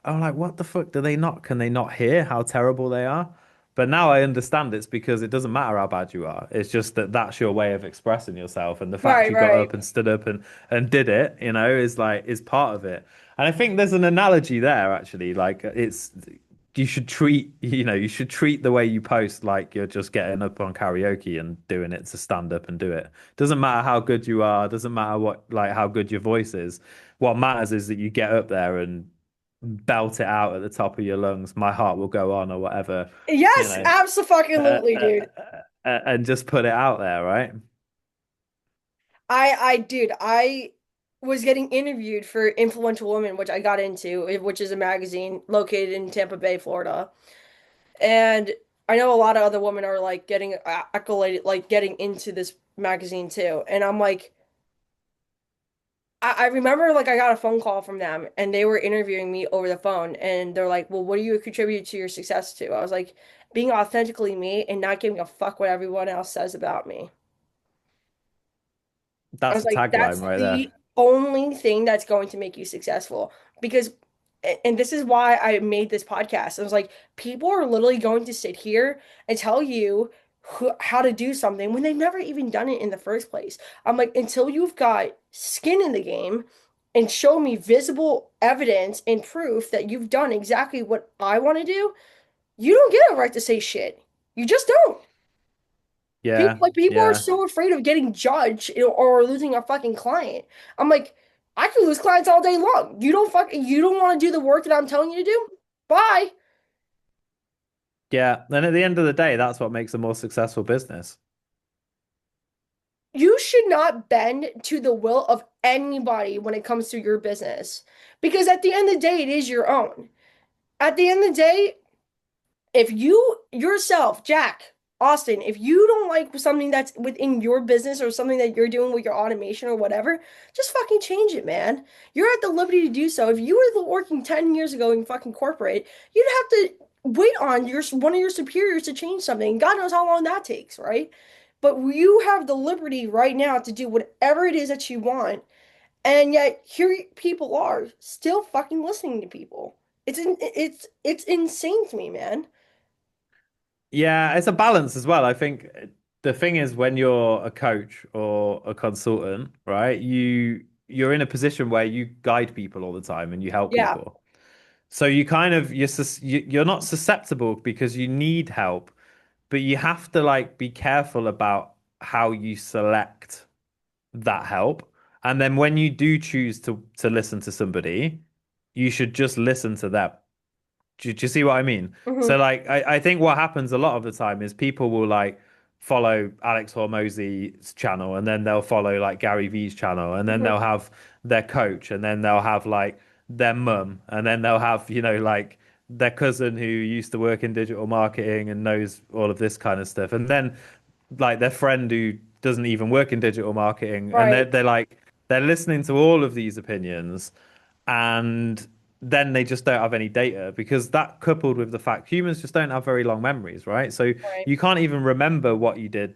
I'm like, what the fuck? Do they not? Can they not hear how terrible they are? But now I understand it's because it doesn't matter how bad you are. It's just that that's your way of expressing yourself, and the fact Right, you got right. up and stood up and did it, is like is part of it. And I think there's an analogy there actually. Like it's you should treat the way you post like you're just getting up on karaoke and doing it to stand up and do it. Doesn't matter how good you are, doesn't matter what like how good your voice is. What matters is that you get up there and belt it out at the top of your lungs. My heart will go on or whatever, you Yes, know, absolutely, dude. and just put it out there, right? Dude, I was getting interviewed for Influential Women, which I got into, which is a magazine located in Tampa Bay, Florida. And I know a lot of other women are like getting accoladed, like getting into this magazine too. And I'm like, I remember like I got a phone call from them and they were interviewing me over the phone and they're like, well, what do you contribute to your success to? I was like, being authentically me and not giving a fuck what everyone else says about me. I That's was the like, tagline that's right there. the only thing that's going to make you successful. Because, and this is why I made this podcast. I was like, people are literally going to sit here and tell you how to do something when they've never even done it in the first place. I'm like, until you've got skin in the game and show me visible evidence and proof that you've done exactly what I want to do, you don't get a right to say shit. You just don't. Yeah, People are yeah, so afraid of getting judged or losing a fucking client. I'm like, I could lose clients all day long. You don't want to do the work that I'm telling you to do? Bye. yeah. And at the end of the day, that's what makes a more successful business. You should not bend to the will of anybody when it comes to your business. Because at the end of the day, it is your own. At the end of the day, if you yourself, Jack, Austin, if you don't like something that's within your business or something that you're doing with your automation or whatever, just fucking change it, man. You're at the liberty to do so. If you were working 10 years ago in fucking corporate, you'd have to wait on your one of your superiors to change something. God knows how long that takes, right? But you have the liberty right now to do whatever it is that you want, and yet here people are still fucking listening to people. It's insane to me, man. Yeah, it's a balance as well. I think the thing is when you're a coach or a consultant, right? You're in a position where you guide people all the time and you help Yeah. people. So you kind of you're not susceptible because you need help, but you have to like be careful about how you select that help. And then when you do choose to listen to somebody, you should just listen to them. Do you see what I mean? So Hmm. like I think what happens a lot of the time is people will like follow Alex Hormozy's channel and then they'll follow like Gary Vee's channel and then Hmm. they'll have their coach and then they'll have like their mum and then they'll have, like their cousin who used to work in digital marketing and knows all of this kind of stuff. And then like their friend who doesn't even work in digital marketing and they're Right, they're like they're listening to all of these opinions and then they just don't have any data because that coupled with the fact humans just don't have very long memories, right? So right, you can't even remember what you did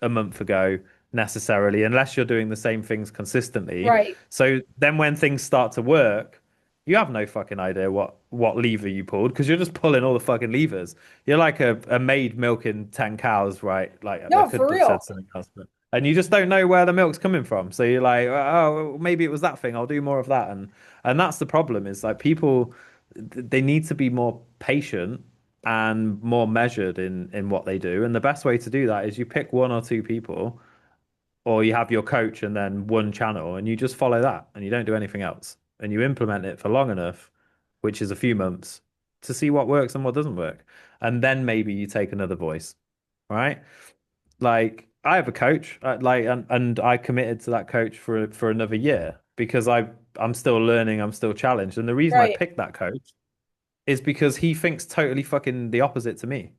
a month ago necessarily unless you're doing the same things consistently. right. So then when things start to work, You have no fucking idea what lever you pulled because you're just pulling all the fucking levers. You're like a maid milking 10 cows, right? Like I No, could for have said real. something else, but and you just don't know where the milk's coming from. So you're like, oh, maybe it was that thing. I'll do more of that. And that's the problem is like people they need to be more patient and more measured in what they do. And the best way to do that is you pick one or two people or you have your coach and then one channel and you just follow that and you don't do anything else and you implement it for long enough, which is a few months, to see what works and what doesn't work. And then maybe you take another voice, right? Like I have a coach, and I committed to that coach for another year because I'm still learning, I'm still challenged. And the reason I Right, picked that coach is because he thinks totally fucking the opposite to me.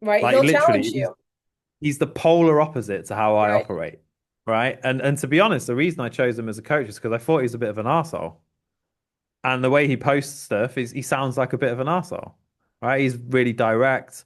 right. Like He'll challenge literally, you. he's the polar opposite to how I Right. operate, right? And to be honest, the reason I chose him as a coach is because I thought he was a bit of an arsehole. And the way he posts stuff is he sounds like a bit of an arsehole, right? He's really direct,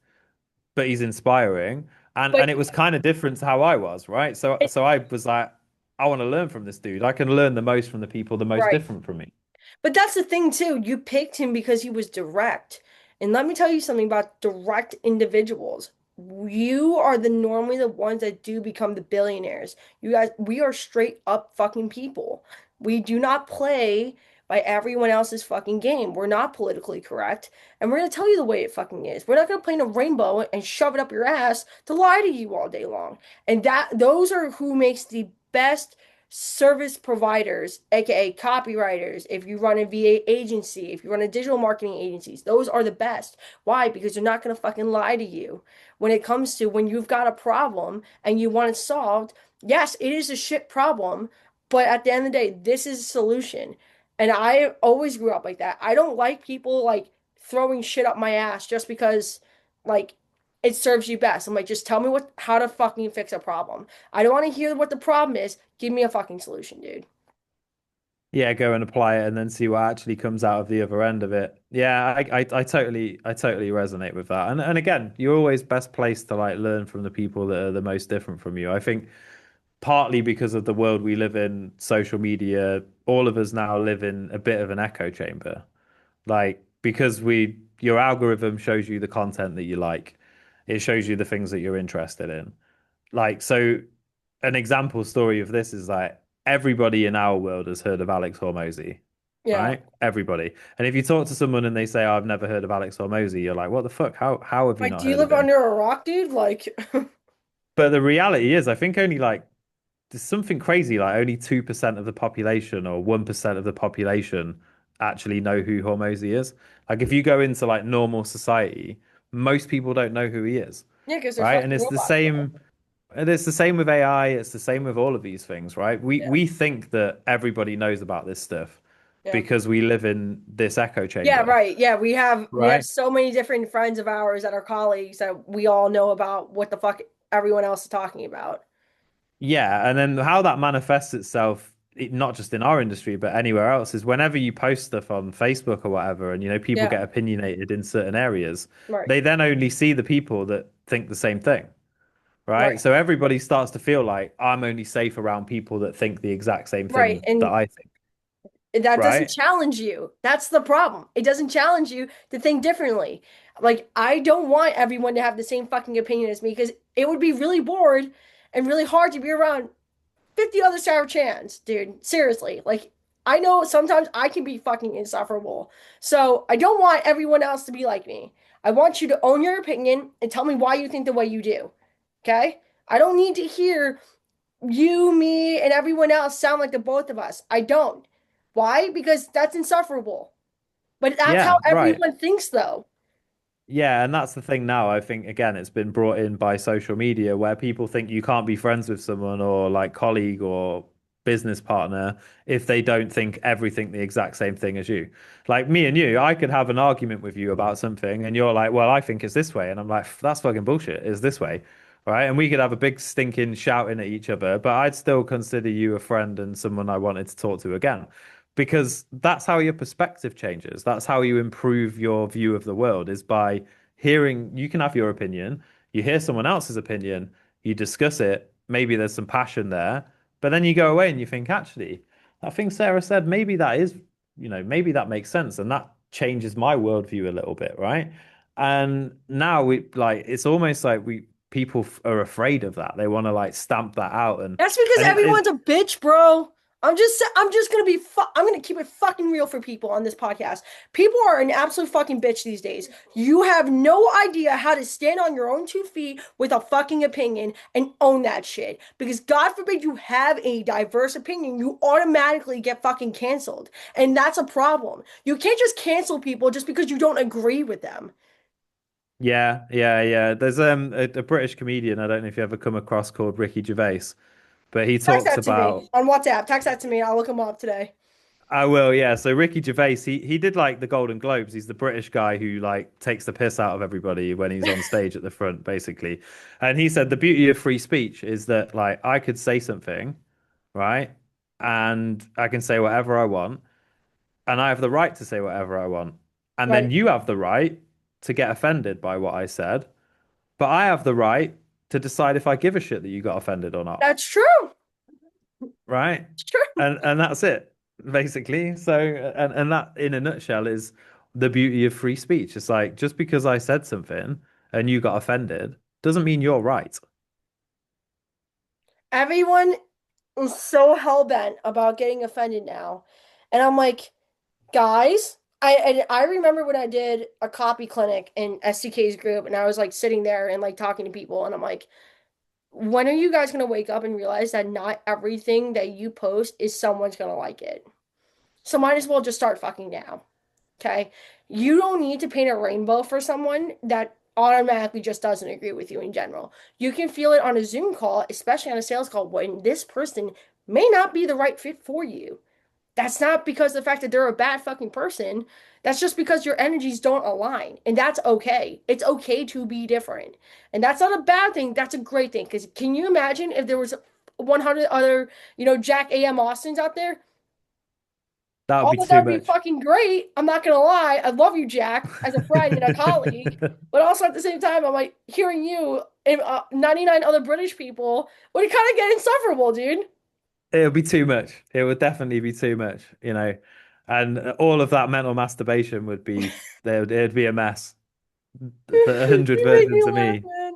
but he's inspiring. And But it was kind of different to how I was, right? So I was like, I want to learn from this dude. I can learn the most from the people the most right. different from me. But that's the thing too. You picked him because he was direct. And let me tell you something about direct individuals. You are normally the ones that do become the billionaires. You guys, we are straight up fucking people. We do not play by everyone else's fucking game. We're not politically correct. And we're gonna tell you the way it fucking is. We're not gonna paint a rainbow and shove it up your ass to lie to you all day long. And those are who makes the best service providers, aka copywriters, if you run a VA agency, if you run a digital marketing agencies, those are the best. Why? Because they're not going to fucking lie to you. When it comes to when you've got a problem and you want it solved, yes, it is a shit problem, but at the end of the day, this is a solution. And I always grew up like that. I don't like people like throwing shit up my ass just because like it serves you best. I'm like, just tell me how to fucking fix a problem. I don't want to hear what the problem is. Give me a fucking solution, dude. Yeah, go and apply it and then see what actually comes out of the other end of it. Yeah, I totally resonate with that. And again, you're always best placed to like learn from the people that are the most different from you. I think partly because of the world we live in, social media, all of us now live in a bit of an echo chamber. Like because your algorithm shows you the content that you like. It shows you the things that you're interested in. Like so an example story of this is like everybody in our world has heard of Alex Hormozy, Yeah. right? Everybody. And if you talk to someone and they say, oh, I've never heard of Alex Hormozy, you're like, what the fuck? How have you Like, not do you heard of live him? under a rock, dude? Like, But the reality is, I think only like there's something crazy, like only 2% of the population or 1% of the population actually know who Hormozy is. Like if you go into like normal society, most people don't know who he is, yeah, because they're right? fucking And it's the robots, bro. same. And it's the same with AI. It's the same with all of these things, right? We Yeah. we think that everybody knows about this stuff Yeah. because we live in this echo Yeah, chamber, right. Yeah, we have right? so many different friends of ours that are colleagues that we all know about what the fuck everyone else is talking about. Yeah, and then how that manifests itself, not just in our industry, but anywhere else, is whenever you post stuff on Facebook or whatever, and people Yeah, get opinionated in certain areas, right. they then only see the people that think the same thing, Right. right? So everybody starts to feel like I'm only safe around people that think the exact same Right. thing that And I think, that doesn't right? challenge you. That's the problem. It doesn't challenge you to think differently. Like, I don't want everyone to have the same fucking opinion as me because it would be really bored and really hard to be around 50 other Sour Chans, dude. Seriously. Like, I know sometimes I can be fucking insufferable. So I don't want everyone else to be like me. I want you to own your opinion and tell me why you think the way you do. Okay? I don't need to hear you, me, and everyone else sound like the both of us. I don't. Why? Because that's insufferable. But that's how Yeah, right. everyone thinks, though. Yeah, and that's the thing now. I think again, it's been brought in by social media where people think you can't be friends with someone or like colleague or business partner if they don't think everything the exact same thing as you. Like me and you, I could have an argument with you about something and you're like, well, I think it's this way. And I'm like, that's fucking bullshit. It's this way. Right. And we could have a big stinking shouting at each other, but I'd still consider you a friend and someone I wanted to talk to again because that's how your perspective changes. That's how you improve your view of the world is by hearing, you can have your opinion, you hear someone else's opinion, you discuss it, maybe there's some passion there, but then you go away and you think, actually, that thing Sarah said, maybe that is maybe that makes sense, and that changes my worldview a little bit, right? And now we like it's almost like we people are afraid of that. They want to like stamp that out, That's because it's everyone's a bitch, bro. I'm just gonna I'm gonna keep it fucking real for people on this podcast. People are an absolute fucking bitch these days. You have no idea how to stand on your own 2 feet with a fucking opinion and own that shit. Because God forbid you have a diverse opinion, you automatically get fucking canceled. And that's a problem. You can't just cancel people just because you don't agree with them. yeah, yeah, yeah. There's a British comedian, I don't know if you ever come across, called Ricky Gervais, but he Text talks that to me about on WhatsApp. Text that to me. I'll look him up today. I will, yeah. So Ricky Gervais, he did like the Golden Globes. He's the British guy who like takes the piss out of everybody when he's on stage at the front, basically. And he said the beauty of free speech is that like I could say something, right? And I can say whatever I want, and I have the right to say whatever I want. And then Right. you have the right to get offended by what I said, but I have the right to decide if I give a shit that you got offended or not, That's true. right? It's true. And that's it, basically. So and that in a nutshell is the beauty of free speech. It's like just because I said something and you got offended doesn't mean you're right. Everyone is so hell bent about getting offended now. And I'm like, guys, I remember when I did a copy clinic in SDK's group and I was like sitting there and like talking to people and I'm like, when are you guys gonna wake up and realize that not everything that you post is someone's gonna like it? So might as well just start fucking now. Okay. You don't need to paint a rainbow for someone that automatically just doesn't agree with you in general. You can feel it on a Zoom call, especially on a sales call, when this person may not be the right fit for you. That's not because of the fact that they're a bad fucking person. That's just because your energies don't align. And that's okay. It's okay to be different. And that's not a bad thing. That's a great thing. Because can you imagine if there was 100 other, Jack A.M. Austins out there? That would be Although that too would be much. fucking great, I'm not gonna lie. I love you, Jack, as a friend and a colleague. But also at the same time, I'm like hearing you and 99 other British people would kind of get insufferable, dude. It would be too much. It would definitely be too much. And all of that mental masturbation would be there. It'd be a mess. The 100 You make me versions of laugh, me. man.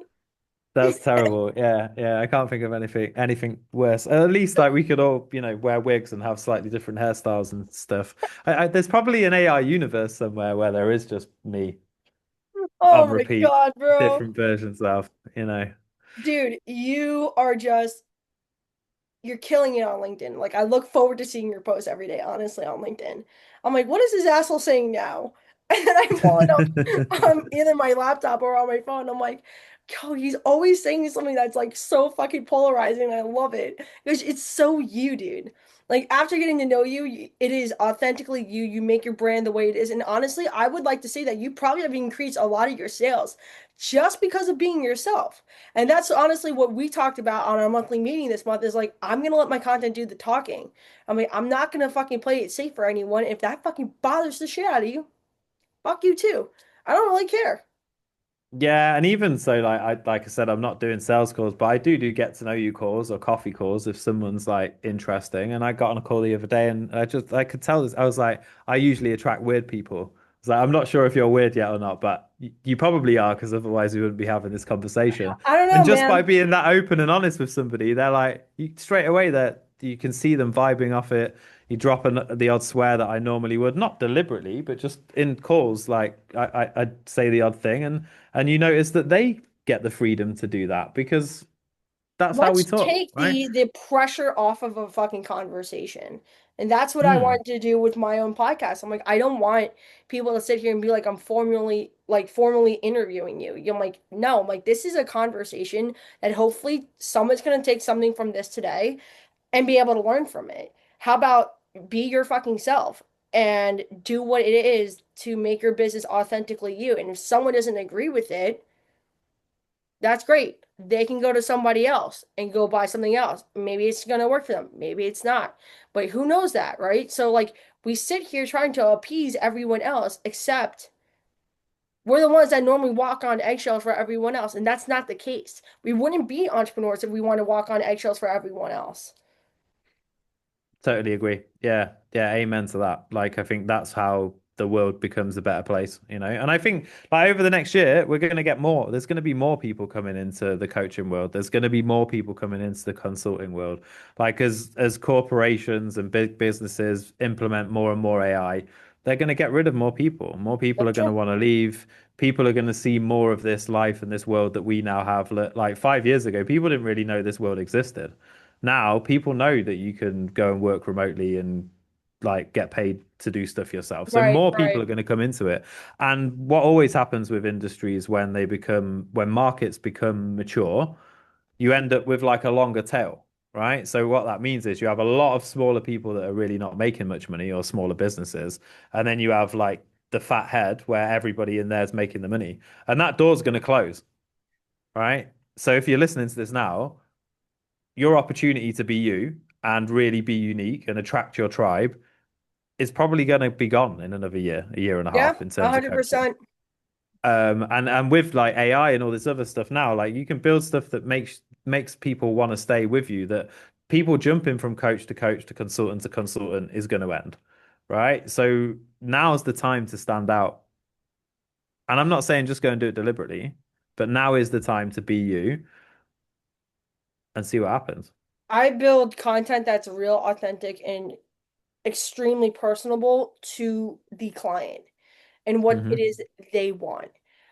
That's terrible. Yeah, yeah. I can't think of anything worse. At least like we could all, wear wigs and have slightly different hairstyles and stuff. There's probably an AI universe somewhere where there is just me Oh on my repeat, God, bro. different versions of. Dude, you are just you're killing it on LinkedIn. Like I look forward to seeing your posts every day, honestly, on LinkedIn. I'm like, what is this asshole saying now? And then I pull it up on either my laptop or on my phone. I'm like, yo, he's always saying something that's like so fucking polarizing. I love it. It's so you, dude. Like after getting to know you, it is authentically you. You make your brand the way it is. And honestly, I would like to say that you probably have increased a lot of your sales just because of being yourself. And that's honestly what we talked about on our monthly meeting this month is like, I'm gonna let my content do the talking. I mean, I'm not gonna fucking play it safe for anyone. If that fucking bothers the shit out of you, fuck you too. I don't really care. Yeah, and even so, like I said, I'm not doing sales calls, but I do get to know you calls or coffee calls if someone's like interesting. And I got on a call the other day, and I could tell this. I was like, I usually attract weird people. It's like I'm not sure if you're weird yet or not, but you probably are because otherwise we wouldn't be having this conversation. I don't And know, just by man. being that open and honest with somebody, they're like straight away that you can see them vibing off it. You drop the odd swear that I normally would, not deliberately, but just in calls, like I'd say the odd thing, and you notice that they get the freedom to do that because that's how we Let's talk, take right? the pressure off of a fucking conversation. And that's what I Hmm. wanted to do with my own podcast. I'm like, I don't want people to sit here and be like, I'm formally interviewing you. I'm like, no, I'm like, this is a conversation that hopefully someone's gonna take something from this today and be able to learn from it. How about be your fucking self and do what it is to make your business authentically you? And if someone doesn't agree with it, that's great. They can go to somebody else and go buy something else. Maybe it's going to work for them. Maybe it's not. But who knows that, right? So, like, we sit here trying to appease everyone else, except we're the ones that normally walk on eggshells for everyone else. And that's not the case. We wouldn't be entrepreneurs if we want to walk on eggshells for everyone else. Totally agree. Yeah, yeah, amen to that. Like, I think that's how the world becomes a better place, you know. And I think like over the next year, we're going to get more. There's going to be more people coming into the coaching world. There's going to be more people coming into the consulting world. Like as corporations and big businesses implement more and more AI, they're going to get rid of more people. More people are That's going to true. want to leave. People are going to see more of this life and this world that we now have. Like 5 years ago, people didn't really know this world existed. Now people know that you can go and work remotely and like get paid to do stuff yourself. So Right, more people right. are going to come into it. And what always happens with industries when markets become mature, you end up with like a longer tail, right? So what that means is you have a lot of smaller people that are really not making much money or smaller businesses. And then you have like the fat head where everybody in there is making the money. And that door's going to close, right? So if you're listening to this now, your opportunity to be you and really be unique and attract your tribe is probably going to be gone in another year, a year and a Yeah, half in terms of coaching. 100%. And with like AI and all this other stuff now, like you can build stuff that makes people want to stay with you. That people jumping from coach to consultant is going to end, right? So now's the time to stand out. And I'm not saying just go and do it deliberately, but now is the time to be you and see what happens. I build content that's real, authentic, and extremely personable to the client and what it Hmm. is they want.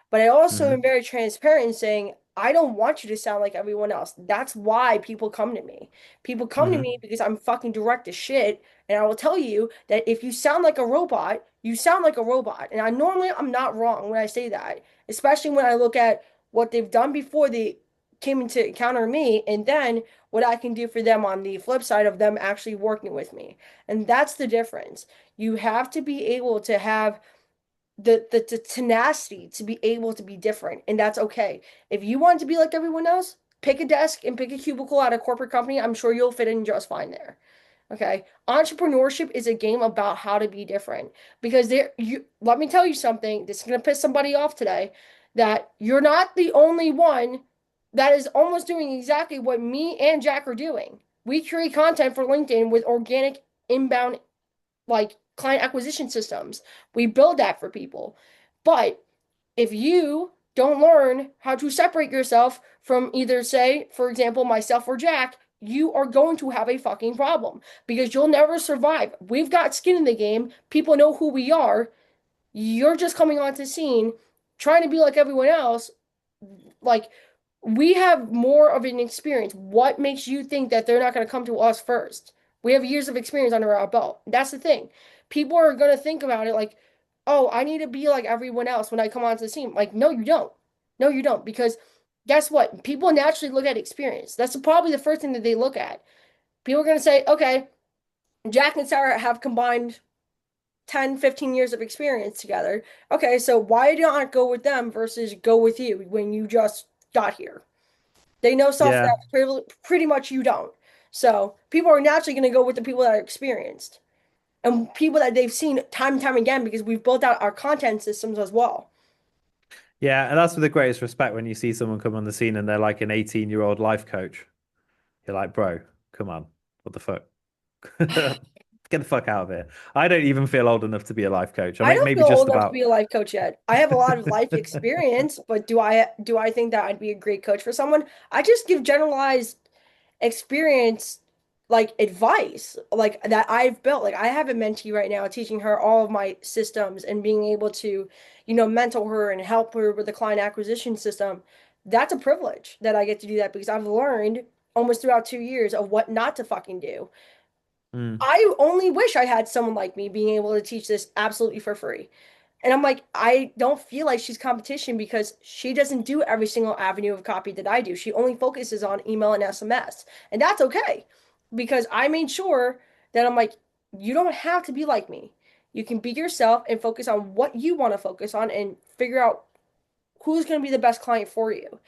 But I also am Hmm. very transparent in saying, I don't want you to sound like everyone else. That's why people come to me. People come to me Hmm. because I'm fucking direct as shit. And I will tell you that if you sound like a robot, you sound like a robot. And I'm not wrong when I say that, especially when I look at what they've done before they came into encounter me and then what I can do for them on the flip side of them actually working with me. And that's the difference. You have to be able to have the tenacity to be able to be different, and that's okay. If you want to be like everyone else, pick a desk and pick a cubicle at a corporate company. I'm sure you'll fit in just fine there. Okay. Entrepreneurship is a game about how to be different because there you let me tell you something. This is gonna piss somebody off today that you're not the only one that is almost doing exactly what me and Jack are doing. We create content for LinkedIn with organic inbound like client acquisition systems. We build that for people. But if you don't learn how to separate yourself from either, say, for example, myself or Jack, you are going to have a fucking problem because you'll never survive. We've got skin in the game. People know who we are. You're just coming onto the scene trying to be like everyone else. Like, we have more of an experience. What makes you think that they're not going to come to us first? We have years of experience under our belt. That's the thing. People are going to think about it like, oh, I need to be like everyone else when I come onto the scene. Like, no, you don't. No, you don't. Because guess what? People naturally look at experience. That's probably the first thing that they look at. People are going to say, okay, Jack and Sarah have combined 10, 15 years of experience together. Okay, so why not go with them versus go with you when you just got here? They know stuff Yeah. that pretty much you don't. So people are naturally going to go with the people that are experienced and people that they've seen time and time again because we've built out our content systems as well. Yeah, and that's with the greatest respect when you see someone come on the scene and they're like an 18-year-old life coach. You're like, bro, come on. What the fuck? Get the fuck out of here. I don't even feel old enough to be a life coach. I I mean, don't maybe feel just old enough to about. be a life coach yet. I have a lot of life experience, but do I think that I'd be a great coach for someone? I just give generalized experience like advice like that I've built. Like I have a mentee right now teaching her all of my systems and being able to, mentor her and help her with the client acquisition system. That's a privilege that I get to do that because I've learned almost throughout 2 years of what not to fucking do. Mm, I only wish I had someone like me being able to teach this absolutely for free. And I'm like, I don't feel like she's competition because she doesn't do every single avenue of copy that I do. She only focuses on email and SMS. And that's okay because I made sure that I'm like, you don't have to be like me. You can be yourself and focus on what you want to focus on and figure out who's going to be the best client for you.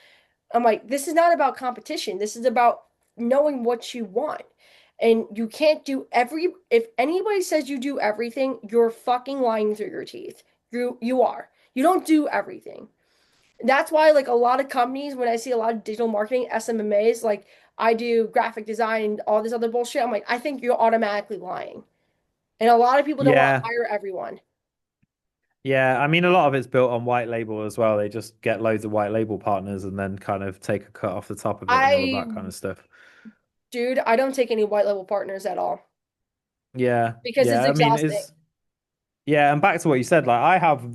I'm like, this is not about competition. This is about knowing what you want. And you can't do if anybody says you do everything, you're fucking lying through your teeth. You are. You don't do everything. That's why like a lot of companies, when I see a lot of digital marketing SMMAs, like I do graphic design and all this other bullshit. I'm like, I think you're automatically lying. And a lot of people don't want to Yeah. hire everyone. Yeah, I mean, a lot of it's built on white label as well. They just get loads of white label partners and then kind of take a cut off the top of it and all of I, that kind of stuff. dude, I don't take any white level partners at all Yeah, because it's yeah. I mean, exhausting. it's yeah, and back to what you said, like I have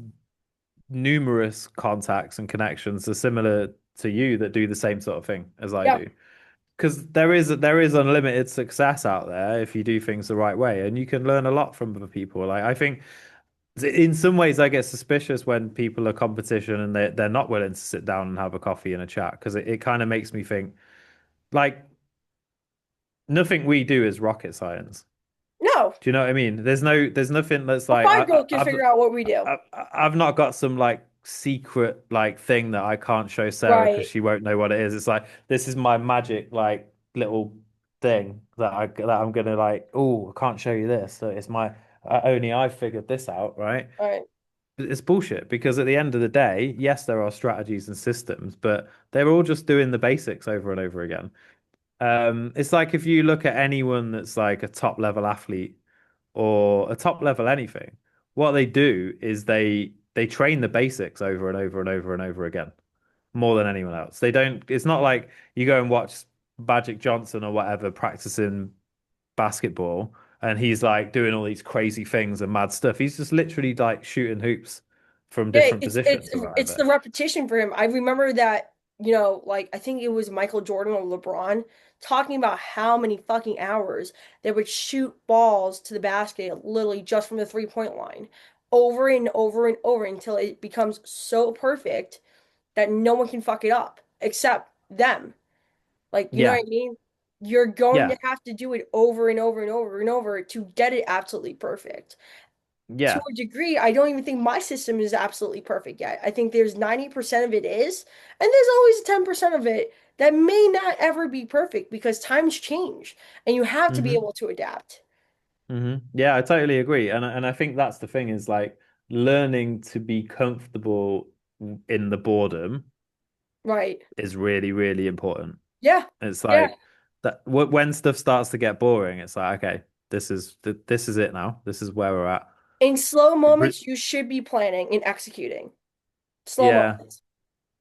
numerous contacts and connections that are similar to you that do the same sort of thing as I Yeah. do. Because there is unlimited success out there if you do things the right way, and you can learn a lot from other people. Like I think in some ways I get suspicious when people are competition and they're not willing to sit down and have a coffee and a chat because it kind of makes me think like nothing we do is rocket science. No, Do you know what I mean? There's nothing that's a like five-year-old can figure out what we do. I've not got some like secret like thing that I can't show Sarah because Right. she won't know what it is. It's like this is my magic like little thing that I'm gonna like. Oh, I can't show you this. So it's my only I figured this out, right? Right. It's bullshit because at the end of the day, yes, there are strategies and systems, but they're all just doing the basics over and over again. It's like if you look at anyone that's like a top level athlete or a top level anything, what they do is they train the basics over and over and over and over again, more than anyone else. They don't, it's not like you go and watch Magic Johnson or whatever practicing basketball and he's like doing all these crazy things and mad stuff. He's just literally like shooting hoops from Yeah, different it's positions or it's whatever. the repetition for him. I remember that, like I think it was Michael Jordan or LeBron talking about how many fucking hours they would shoot balls to the basket literally just from the three-point line over and over and over until it becomes so perfect that no one can fuck it up except them. Like, you know Yeah. what I mean? You're going to Yeah. have to do it over and over and over and over to get it absolutely perfect. To Yeah. a degree, I don't even think my system is absolutely perfect yet. I think there's 90% of it is, and there's always 10% of it that may not ever be perfect because times change and you have to be hmm able to adapt. Yeah, I totally agree. And I think that's the thing is like learning to be comfortable in the boredom Right. is really, really important. Yeah. It's Yeah. like that when stuff starts to get boring, it's like, okay, this is it now. This is where we're at. In slow Re- moments, you should be planning and executing. Slow Yeah, moments.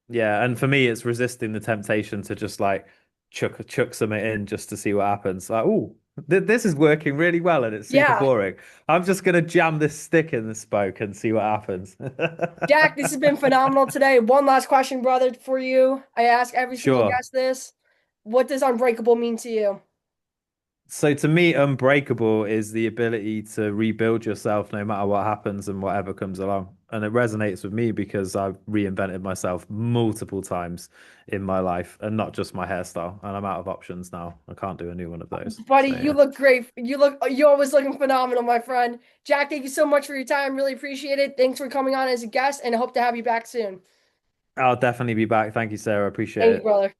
yeah. And for me, it's resisting the temptation to just like chuck something in just to see what happens. Like, oh, this is working really well and it's super Yeah. boring. I'm just gonna jam this stick in the spoke and see what happens. Jack, this has been phenomenal today. One last question, brother, for you. I ask every single Sure. guest this. What does unbreakable mean to you? So to me, unbreakable is the ability to rebuild yourself no matter what happens and whatever comes along. And it resonates with me because I've reinvented myself multiple times in my life and not just my hairstyle. And I'm out of options now. I can't do a new one of those. Buddy, So you yeah. look great. You're always looking phenomenal, my friend. Jack, thank you so much for your time. Really appreciate it. Thanks for coming on as a guest, and I hope to have you back soon. I'll definitely be back. Thank you, Sarah. Appreciate Thank you, it. brother.